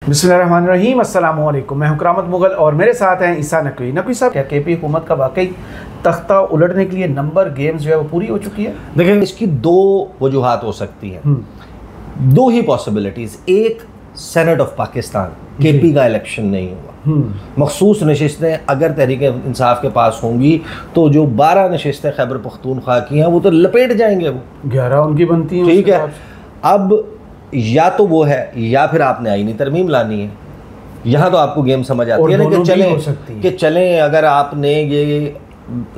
बिस्मिल्लाहिर्रहमानिर्रहीम, अस्सलाम वालेकुम। मैं हूं करामत मुगल और मेरे साथ हैं ईसा नकवी। नकवी साहब, क्या केपी हुकूमत का वाकई तख्ता उलटने के लिए नंबर गेम्स जो है वो पूरी हो चुकी है? देखिए, इसकी दो वजूहात हो सकती हैं, दो ही पॉसिबिलिटीज़। एक, सेनेट ऑफ पाकिस्तान केपी का इलेक्शन नहीं हुआ, मखसूस नशिस्तें अगर तहरीक इंसाफ के पास होंगी तो जो 12 नशिस्तें खैबर पख्तूनख्वा की हैं वो तो लपेट जाएंगे, वो 11 उनकी बनती हैं। ठीक है, अब या तो वो है या फिर आपने आईनी तरमीम लानी है। यहाँ तो आपको गेम समझ आती है ना कि चलें अगर आपने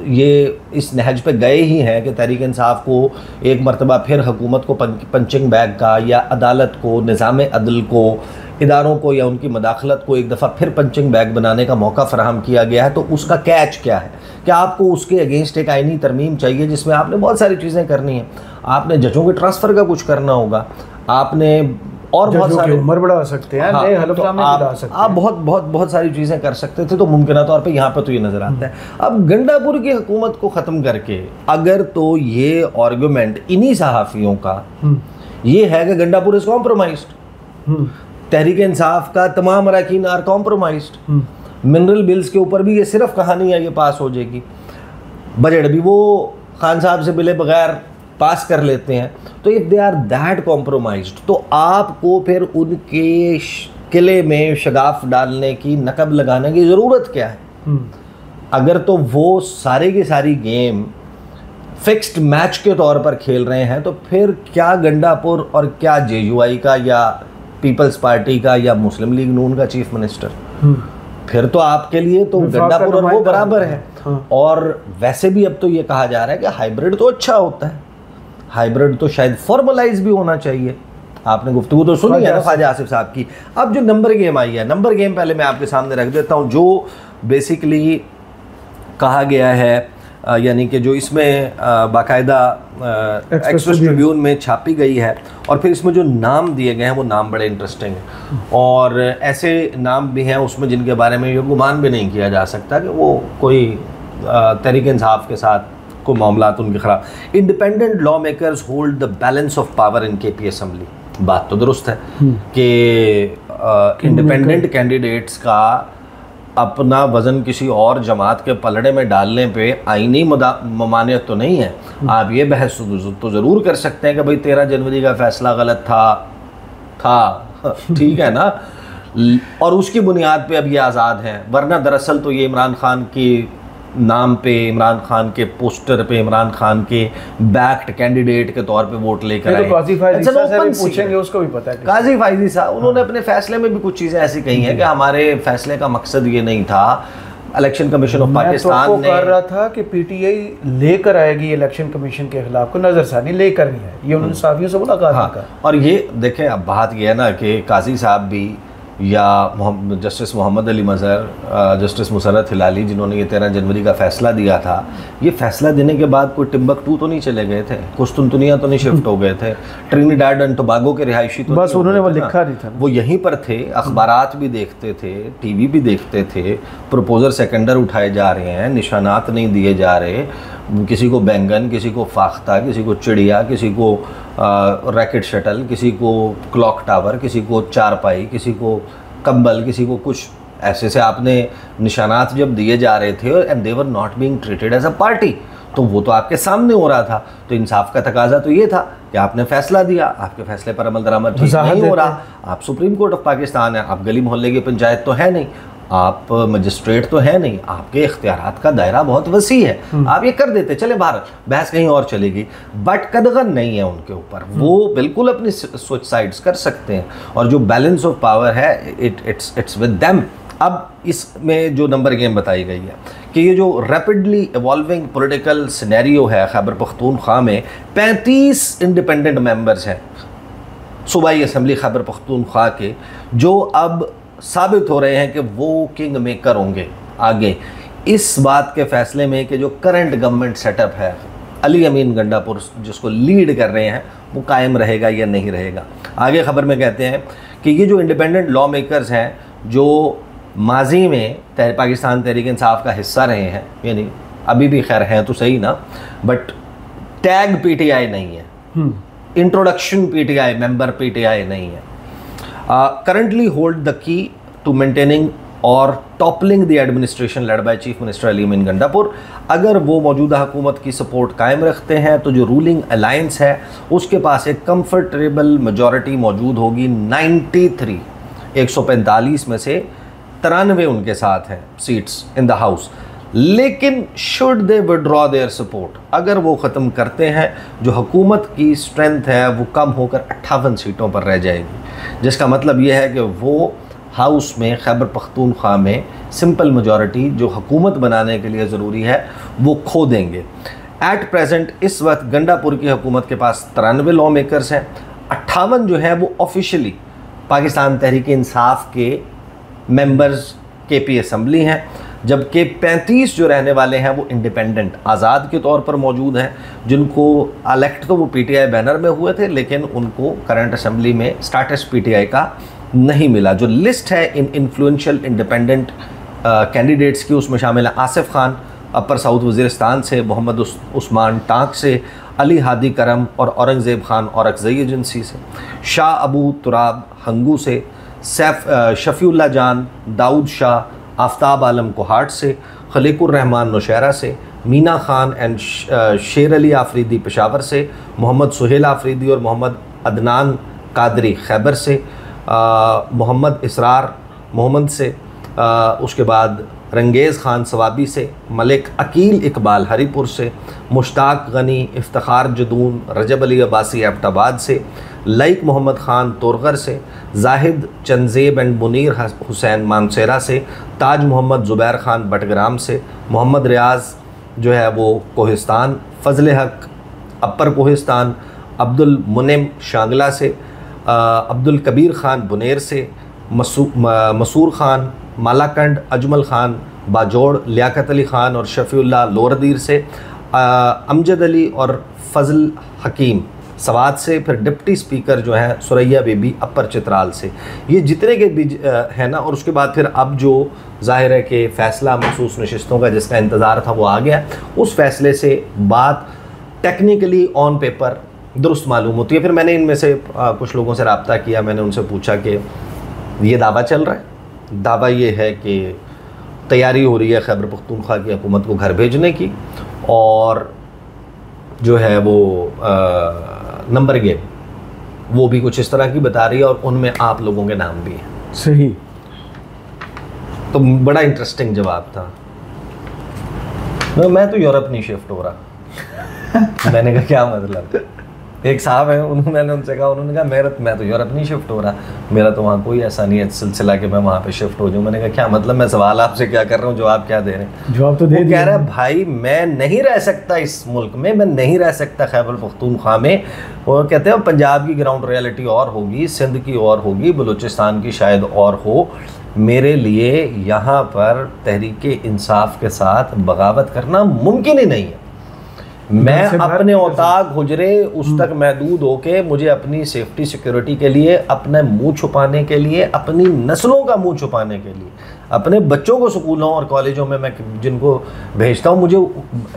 ये इस नहज पे गए ही हैं कि तहरीक इंसाफ को एक मरतबा फिर हुकूमत को पंचिंग बैग का या अदालत को, निज़ाम अदल को, इदारों को या उनकी मदाखलत को एक दफ़ा फिर पंचिंग बैग बनाने का मौका फराहम किया गया है, तो उसका कैच क्या है? क्या आपको उसके अगेंस्ट एक आईनी तरमीम चाहिए जिसमें आपने बहुत सारी चीज़ें करनी हैं? आपने जजों के ट्रांसफ़र का कुछ करना होगा, आपने और बहुत सारी उम्र बढ़ा सकते हैं, नए हलफनामे बढ़ा सकते हैं, आप बहुत सारी चीज़ें कर सकते थे। तो मुमकिन तौर पे यहाँ पे तो ये नज़र आता है। अब गंडापुर की हुकूमत को ख़त्म करके अगर तो ये आर्गूमेंट इन्हीं सहाफ़ियों का ये है कि गंडापुर इज़ कॉम्प्रोमाइज्ड, तहरीक इंसाफ का तमाम अरकान आर कॉम्प्रोमाइज्ड, मिनरल बिल्स के ऊपर भी ये सिर्फ कहानी है, ये पास हो जाएगी, बजट भी वो खान साहब से मिले बगैर पास कर लेते हैं। तो if they are that compromised तो आपको फिर उनके किले में शगाफ डालने की, नकब लगाने की ज़रूरत क्या है? अगर तो वो सारे की सारी गेम फिक्स्ड मैच के तौर पर खेल रहे हैं तो फिर क्या गंडापुर और क्या JUI का या पीपल्स पार्टी का या मुस्लिम लीग नून का चीफ मिनिस्टर, फिर तो आपके लिए तो गंडापुर और वो बराबर है। और वैसे भी अब तो ये कहा जा रहा है कि हाइब्रिड तो अच्छा होता है, हाइब्रिड तो शायद फॉर्मलाइज भी होना चाहिए। आपने गुफ्तगू तो सुनी है ना ख्वाजा आसिफ साहब की। अब जो नंबर गेम आई है, नंबर गेम पहले मैं आपके सामने रख देता हूँ। जो बेसिकली कहा गया है, यानी कि जो इसमें बाकायदा एक्सप्रेस ट्रिब्यून में छापी गई है, और फिर इसमें जो नाम दिए गए हैं वो नाम बड़े इंटरेस्टिंग हैं, और ऐसे नाम भी हैं उसमें जिनके बारे में ये गुमान भी नहीं किया जा सकता कि वो कोई तहरीक इंसाफ के साथ को मामलात उनके खिलाफ। Independent law makers hold the balance of power in KP assembly. बात तो दुरुस्त है कि इंडिपेंडेंट कैंडिडेट्स का अपना वज़न किसी और जमात के पलड़े में डालने पे आईनी ममानियत तो नहीं है। आप ये बहस तो ज़रूर कर सकते हैं कि भाई 13 जनवरी का फ़ैसला गलत था ठीक है ना, और उसकी बुनियाद पे अब ये आज़ाद हैं, वरना दरअसल तो ये इमरान खान की नाम पे, इमरान खान के पोस्टर पे, इमरान खान के बैक्ड कैंडिडेट के तौर पे वोट लेकर आए। पूछेंगे, उसको भी पता है काजी फायजी साहब, उन्होंने अपने फैसले में भी कुछ चीज़ें ऐसी कही हैं कि हमारे फैसले का मकसद ये नहीं था। इलेक्शन कमीशन ऑफ पाकिस्तान ने कर रहा था कि PTI लेकर आएगी इलेक्शन कमीशन के खिलाफ को नजरसानी लेकर नहीं है, ये उन्होंने साफियों से मुलाकात का। और ये देखें, अब बात ये है ना कि काजी साहब भी या जस्टिस मोहम्मद अली मज़हर, जस्टिस मुसर्रत हिलाली, जिन्होंने ये 13 जनवरी का फ़ैसला दिया था, ये फ़ैसला देने के बाद कोई टिम्बकटू तो नहीं चले गए थे, कुस्तुनतुनिया तो नहीं शिफ्ट हो गए थे, ट्रिनिडाड एंड टोबागो के रिहायशी तो बस उन्होंने वो लिखा नहीं था, वो यहीं पर थे, अखबारात भी देखते थे, TV भी देखते थे, प्रपोजर सेकेंडर उठाए जा रहे हैं, निशानात नहीं दिए जा रहे, किसी को बैंगन, किसी को फाख्ता, किसी को चिड़िया, किसी को रैकेट शटल, किसी को क्लॉक टावर, किसी को चारपाई, किसी को कंबल, किसी को कुछ ऐसे से आपने निशानात जब दिए जा रहे थे, and they were not being treated as a party, तो वो तो आपके सामने हो रहा था। तो इंसाफ का तकाजा तो ये था कि आपने फैसला दिया, आपके फैसले पर अमल दरामद नहीं हो रहा, आप सुप्रीम कोर्ट ऑफ पाकिस्तान है, आप गली मोहल्ले की पंचायत तो है नहीं, आप मजिस्ट्रेट तो है नहीं, आपके इख्तियारात का दायरा बहुत वसी है, आप ये कर देते, चले बाहर, बहस कहीं और चलेगी, बट कदगन नहीं है उनके ऊपर, वो बिल्कुल अपनी सुसाइड्स कर सकते हैं, और जो बैलेंस ऑफ पावर है इट्स विद देम। अब इसमें जो नंबर गेम बताई गई है कि ये जो रैपिडली इवॉल्विंग पॉलिटिकल सिनेरियो है खैबर पख्तूनख्वा में, 35 इंडिपेंडेंट मेंबर्स हैं सूबाई असम्बली खैबर पख्तूनख्वा के, जो अब साबित हो रहे हैं कि वो किंग मेकर होंगे आगे इस बात के फैसले में कि जो करंट गवर्नमेंट सेटअप है, अली अमीन गंडापुर जिसको लीड कर रहे हैं, वो कायम रहेगा या नहीं रहेगा। आगे ख़बर में कहते हैं कि ये जो इंडिपेंडेंट लॉ मेकर्स हैं, जो माजी में पाकिस्तान तहरीक इंसाफ का हिस्सा रहे हैं, यानी अभी भी खैर हैं तो सही ना, बट टैग PTI नहीं है, इंट्रोडक्शन PTI, मेंबर PTI नहीं है। currently hold the key to maintaining और toppling the administration led by chief minister Ali Amin Gandapur. अगर वो मौजूदा हुकूमत की सपोर्ट कायम रखते हैं तो जो रूलिंग अलायंस है उसके पास एक कंफर्टेबल मेजॉरिटी मौजूद होगी। 93 145 में से 93 उनके साथ हैं सीट्स इन द हाउस। लेकिन should they withdraw their support, अगर वो ख़त्म करते हैं, जो हुकूमत की स्ट्रेंथ है वो कम होकर 58 सीटों पर रह जाएगी, जिसका मतलब ये है कि वो हाउस में खैबर पख्तूनख्वा में सिंपल मेजॉरिटी जो हुकूमत बनाने के लिए ज़रूरी है वो खो देंगे। एट प्रेजेंट इस वक्त गंडापुर की हुकूमत के पास 93 लॉ मेकर्स हैं, 58 जो है वो ऑफिशियली पाकिस्तान तहरीक इंसाफ के मेंबर्स केपी असम्बली हैं, जबकि 35 जो रहने वाले हैं वो इंडिपेंडेंट आज़ाद के तौर पर मौजूद हैं, जिनको इलेक्ट तो वो पीटीआई बैनर में हुए थे लेकिन उनको करंट असम्बली में स्टेटस पीटीआई का नहीं मिला। जो लिस्ट है इन इन्फ्लुएंशियल इंडिपेंडेंट कैंडिडेट्स की उसमें शामिल है आसिफ खान अपर साउथ वज़ीरिस्तान से, मोहम्मद उस्मान टांक से, अली हादी करम और औरंगज़ेब खान औरकज़ई एजेंसी से, शाह अबू तुराब हंगू से, शफ़ीउल्लाह जान दाऊद शाह आफ्ताब आलम कोहाट से, खलीकुर रहमान नौशहरा से, मीना खान एंड शेर अली आफरीदी पेशावर से, मोहम्मद सुहेल आफरीदी और मोहम्मद अदनान कादरी खैबर से, मोहम्मद इसरार मोहम्मद से, उसके बाद रंगेज़ खान सवाबी से, मलिक अकील इकबाल हरीपुर से, मुश्ताक गनी इफ्तिखार जदून रजब अली अब्बासी एबटाबाद से, लाइक मोहम्मद ख़ान तोरगर से, जाहिद चंजेब एंड मुनीर हुसैन मानसेरा से, ताज मोहम्मद ज़ुबैर ख़ान बटग्राम से, मोहम्मद रियाज जो है वो कोहिस्तान, फ़ज़ल हक अपर कोहिस्तान, अब्दुल मुनिम शांगला से, अब्दुल कबीर ख़ान बुनेर से, मसूर ख़ान मालाकंड, अजमल ख़ान बाजोड़, लियाकत अली ख़ान और शफ़ीउल्लाह लोरदीर से, अमजद अली और फ़ज़ल हकीम सवात से, फिर डिप्टी स्पीकर जो हैं सुरैया बेबी अपर चित्राल से। ये जितने के बीच है ना, और उसके बाद फिर अब जो ज़ाहिर है कि फ़ैसला मखसूस नशिस्तों का जिसका इंतज़ार था वो आ गया, उस फ़ैसले से बात टेक्निकली ऑन पेपर दुरुस्त मालूम होती है। फिर मैंने इनमें से कुछ लोगों से रब्ता किया, मैंने उनसे पूछा कि ये दावा चल रहा है, दावा ये है कि तैयारी हो रही है खैबर पख्तूनख्वा की हुकूमत को घर भेजने की, और जो है वो नंबर गेम वो भी कुछ इस तरह की बता रही है, और उनमें आप लोगों के नाम भी हैं। सही। तो बड़ा इंटरेस्टिंग जवाब था। मैं तो यूरोप नहीं शिफ्ट हो रहा। मैंने कहा क्या मतलब? एक साहब हैं, मैंने उनसे कहा, उन्होंने कहा मैं तो यूरोप नहीं शिफ्ट हो रहा, मेरा तो वहाँ कोई ऐसा नहीं है सिलसिला कि मैं वहाँ पे शिफ्ट हो जाऊँ। मैंने कहा क्या मतलब? मैं सवाल आपसे क्या कर रहा हूँ, जवाब क्या दे रहे हैं? जवाब तो दे कह रहा है भाई मैं नहीं रह सकता इस मुल्क में, मैं नहीं रह सकता खैबर पख्तूनख्वा में। वो कहते हैं पंजाब की ग्राउंड रियलिटी और होगी, सिंध की और होगी, बलूचिस्तान की शायद और हो, मेरे लिए यहाँ पर तहरीक इंसाफ के साथ बगावत करना मुमकिन ही नहीं है। मैं अपने औताक हुजरे उस तक महदूद होके, मुझे अपनी सेफ्टी सिक्योरिटी के लिए, अपने मुंह छुपाने के लिए, अपनी नस्लों का मुंह छुपाने के लिए, अपने बच्चों को स्कूलों और कॉलेजों में मैं जिनको भेजता हूँ, मुझे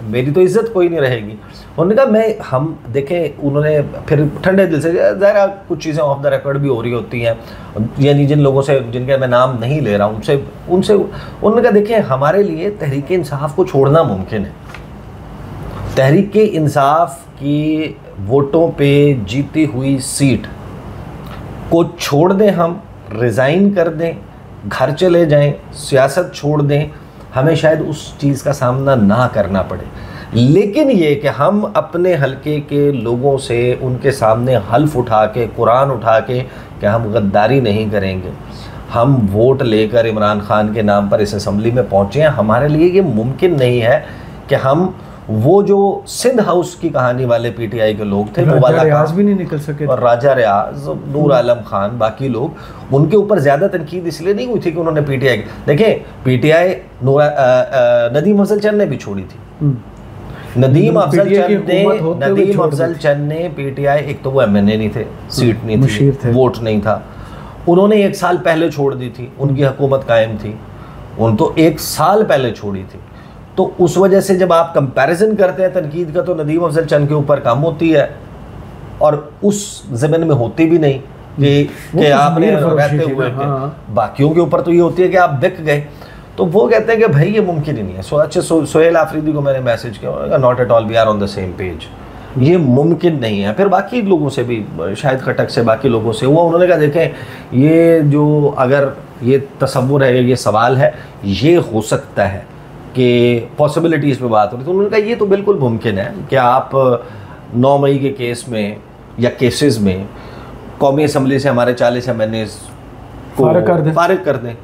मेरी तो इज़्ज़त कोई नहीं रहेगी। उन्होंने कहा हम देखें, उन्होंने फिर ठंडे दिल से, ज़रा कुछ चीज़ें ऑफ द रिकॉर्ड भी हो रही होती हैं, यानी जिन लोगों से जिनके मैं नाम नहीं ले रहा उनसे उन्होंने कहा देखें हमारे लिए तहरीक इंसाफ को छोड़ना मुमकिन है। तहरीक इंसाफ की वोटों पे जीती हुई सीट को छोड़ दें, हम रिज़ाइन कर दें, घर चले जाएं, सियासत छोड़ दें, हमें शायद उस चीज़ का सामना ना करना पड़े। लेकिन ये कि हम अपने हलके के लोगों से उनके सामने हल्फ उठा के, कुरान उठा के कि हम गद्दारी नहीं करेंगे, हम वोट लेकर इमरान खान के नाम पर इस असम्बली में पहुँचे हैं, हमारे लिए ये मुमकिन नहीं है कि हम वो जो सिंध हाउस की कहानी वाले पीटीआई के लोग थे, वो वाला रियाज भी नहीं निकल सके, और राजा रियाज, नूर आलम खान, बाकी लोग, उनके ऊपर ज़्यादा तनकीद इसलिए नहीं हुई थी कि उन्होंने पीटीआई, देखें पीटीआई नदीम अफजल चंद ने भी छोड़ी थी। नदीम अफजल चंद ने पीटीआई, एक तो वो एमएनए नहीं थे, सीट नहीं थी, वोट नहीं था, उन्होंने 1 साल पहले छोड़ दी थी, उनकी हुकूमत कायम थी, उन तो 1 साल पहले छोड़ी थी। तो उस वजह से जब आप कंपैरिजन करते हैं तनकीद का, तो नदीम अफजल चंद के ऊपर कम होती है, और उस ज़मीन में होती भी नहीं, कि आपने रहते हुए बाकियों के ऊपर तो ये होती है कि आप बिक गए। तो वो कहते हैं कि भाई ये मुमकिन ही नहीं है। अच्छा सोहेल आफरीदी को मैंने मैसेज किया, not at all, we are on the same page, ये मुमकिन नहीं है। फिर बाकी लोगों से भी, शायद खटक से, बाकी लोगों से हुआ, उन्होंने कहा देखें ये जो अगर ये तसव्वुर है, ये सवाल है, ये हो सकता है कि पॉसिबिलिटीज़ पे बात हो रही, तो उन्होंने कहा ये तो बिल्कुल मुमकिन है कि आप 9 मई के केस में या केसेस में कौमी असम्बली से हमारे 40 MNAs को फारिग कर दें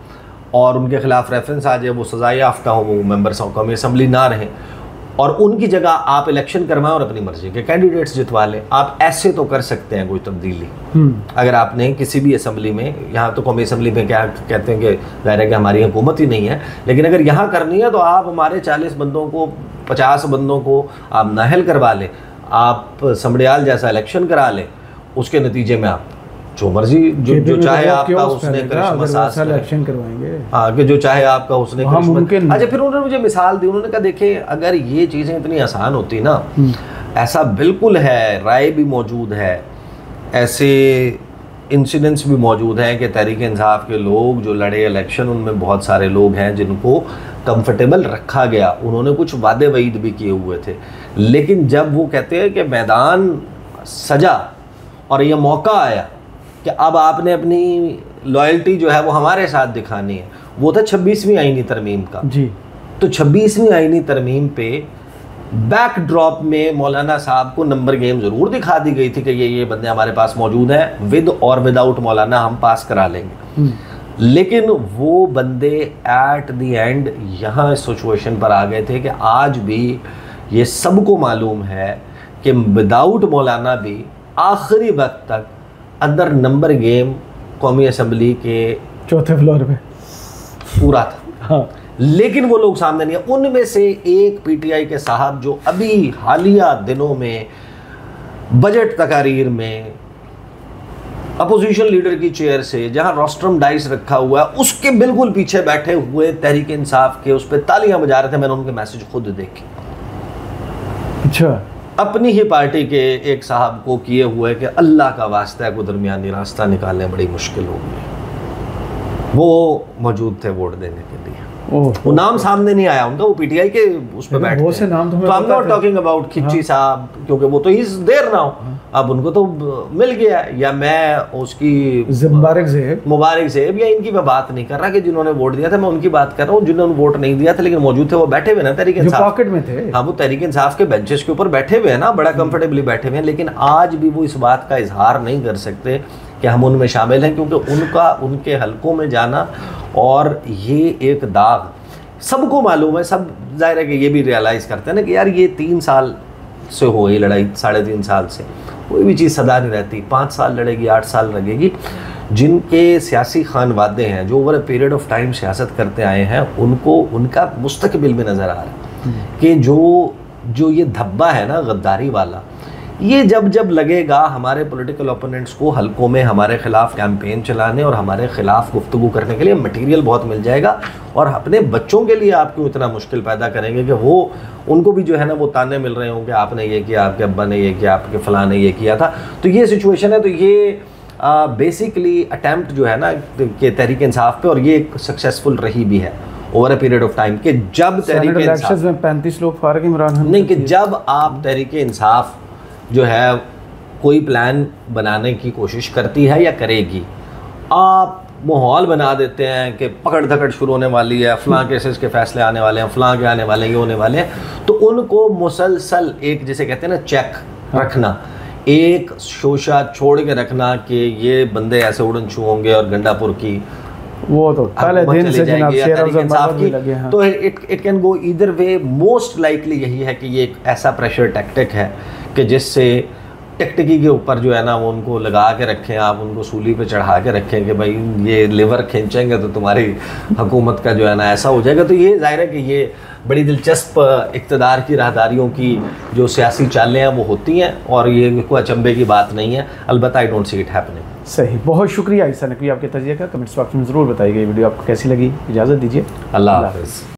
और उनके खिलाफ रेफरेंस आ जाए, वो सज़ा याफ्ता हो, वो मेंबर्स ऑफ कौमी असम्बली ना रहें, और उनकी जगह आप इलेक्शन करवाएं और अपनी मर्जी के कैंडिडेट्स जितवा लें। आप ऐसे तो कर सकते हैं कोई तब्दीली। अगर आपने किसी भी असम्बली में, यहाँ तो कौमी असम्बली में क्या कहते हैं कि ज़ाहिर है कि हमारी हुकूमत ही नहीं है, लेकिन अगर यहाँ करनी है तो आप हमारे 40 बंदों को, 50 बंदों को आप नाहल करवा लें, आप समड़ियाल जैसा इलेक्शन करा लें, उसके नतीजे में आप जो मर्जी जो चाहे आपका उसने इलेक्शन करवाएंगे, हाँ, कि जो चाहे आपका उसने। अच्छा, फिर उन्होंने मुझे मिसाल दी, उन्होंने कहा देखें अगर ये चीज़ें इतनी आसान होती ना, ऐसा बिल्कुल है, राय भी मौजूद है, ऐसे इंसिडेंट्स भी मौजूद हैं कि तहरीक इंसाफ के लोग जो लड़े इलेक्शन, उनमें बहुत सारे लोग हैं जिनको कंफर्टेबल रखा गया, उन्होंने कुछ वादे वईद भी किए हुए थे, लेकिन जब वो कहते हैं कि मैदान सजा और ये मौका आया कि अब आपने अपनी लॉयल्टी जो है वो हमारे साथ दिखानी है, वो था 26वीं आईनी तरमीम का जी। तो 26वीं आईनी तरमीम पे बैकड्रॉप में मौलाना साहब को नंबर गेम ज़रूर दिखा दी गई थी कि ये बंदे हमारे पास मौजूद हैं, विद और विदाउट मौलाना हम पास करा लेंगे, लेकिन वो बंदे एट द एंड यहाँ इस सिचुएशन पर आ गए थे कि आज भी ये सबको मालूम है कि विदाउट मौलाना भी आखिरी वक्त तक अंदर नंबर गेम कौमी असम्बली के 4थे फ्लोर पे पूरा था। हाँ। लेकिन वो लोग सामने नहीं है। उनमें से एक पीटीआई के साहब जो अभी हालिया दिनों में बजट तकारीर में अपोजिशन लीडर की चेयर से जहां रोस्ट्रम डाइस रखा हुआ है, उसके बिल्कुल पीछे बैठे हुए तहरीक इंसाफ के उस पर तालियां बजा रहे थे। मैंने उनके मैसेज खुद देखे। अच्छा, अपनी ही पार्टी के एक साहब को किए हुए कि अल्लाह का वास्ता है, को दरमियानी रास्ता निकालने बड़ी मुश्किल होगी। वो मौजूद थे वोट देने के लिए। वो नाम सामने नहीं आया उनका, वो पीटीआई के उस पर बैठे हैं। तो I am not talking about खिच्ची साहब, क्योंकि वो तो इज देयर नाउ, अब उनको तो मिल गया, या मैं उसकी मुबारक ज़ेब या इनकी मैं बात नहीं कर रहा कि जिन्होंने वोट दिया था, मैं उनकी बात कर रहा हूँ जिन्होंने वोट नहीं दिया था लेकिन मौजूद थे। वो बैठे हुए ना तहरीक इंसाफ पॉकेट में थे, हाँ, वो तहरीक इंसाफ के बेंचेस के ऊपर बैठे हुए हैं ना, बड़ा कंफर्टेबली बैठे हुए हैं, लेकिन आज भी वो इस बात का इजहार नहीं कर सकते कि हम उनमें शामिल हैं, क्योंकि उनका उनके हलकों में जाना और ये एक दाग सबको मालूम है। सब जाहिर है कि ये भी रियलाइज़ करते हैं ना कि यार ये 3 साल से हो गई लड़ाई, 3.5 साल से कोई भी चीज़ सदा नहीं रहती, 5 साल लड़ेगी, 8 साल लगेगी। जिनके सियासी खानवादे हैं, जो over a period of time सियासत करते आए हैं, उनको उनका मुस्तकबिल में नज़र आ रहा है कि जो ये धब्बा है ना गद्दारी वाला, ये जब लगेगा हमारे पॉलिटिकल ओपोनेंट्स को हलकों में हमारे खिलाफ कैंपेन चलाने और हमारे खिलाफ गुफ्तगू करने के लिए मटेरियल बहुत मिल जाएगा, और अपने बच्चों के लिए आप क्यों इतना मुश्किल पैदा करेंगे कि वो उनको भी जो है ना वो ताने मिल रहे होंगे, आपने ये किया, आपके अब्बा ने ये किया, आपके फलां ने ये किया था। तो ये सिचुएशन है। तो ये बेसिकली अटैम्प्ट जो है ना कि तहरीक इंसाफ पे, और ये सक्सेसफुल रही भी है over a period of time, कि जब तहरीक इंसाफ में 35 लोग फारिग इमरान नहीं, कि जब आप तहरीक इंसाफ जो है कोई प्लान बनाने की कोशिश करती है या करेगी, आप माहौल बना देते हैं कि पकड़ धकड़ शुरू होने वाली है, फलां केसेस के फैसले आने वाले हैं, फलां के आने वाले हैं, ये होने वाले हैं, तो उनको मुसलसल एक, जिसे कहते हैं ना, चेक रखना, एक शोशा छोड़ के रखना कि ये बंदे ऐसे उड़न छू होंगे और गंडापुर की वो तो पहले दिन से जनाब की लगे हैं। तो it can go either way. Most likely यही है कि ये एक ऐसा प्रेशर टैक्टिक है कि जिससे टिकटिकी के ऊपर जो है ना वो उनको लगा के रखें, आप उनको सूली पे चढ़ा के रखें कि भाई ये लिवर खींचेंगे तो तुम्हारी हुकूमत का जो है ना ऐसा हो जाएगा। तो ये जाहिर है कि ये बड़ी दिलचस्प इक़्तिदार की राहदारियों की जो सियासी चालें हैं वो होती हैं, और ये कोई अचंभे की बात नहीं है। अलबत्ता I don't see it happening. सही, बहुत शुक्रिया ईसा नकवी आपके तजिए का। कमेंट्स बॉक्स में ज़रूर बताइएगा ये वीडियो आपको कैसी लगी। इजाज़त दीजिए, अल्लाह हाफ़िज़।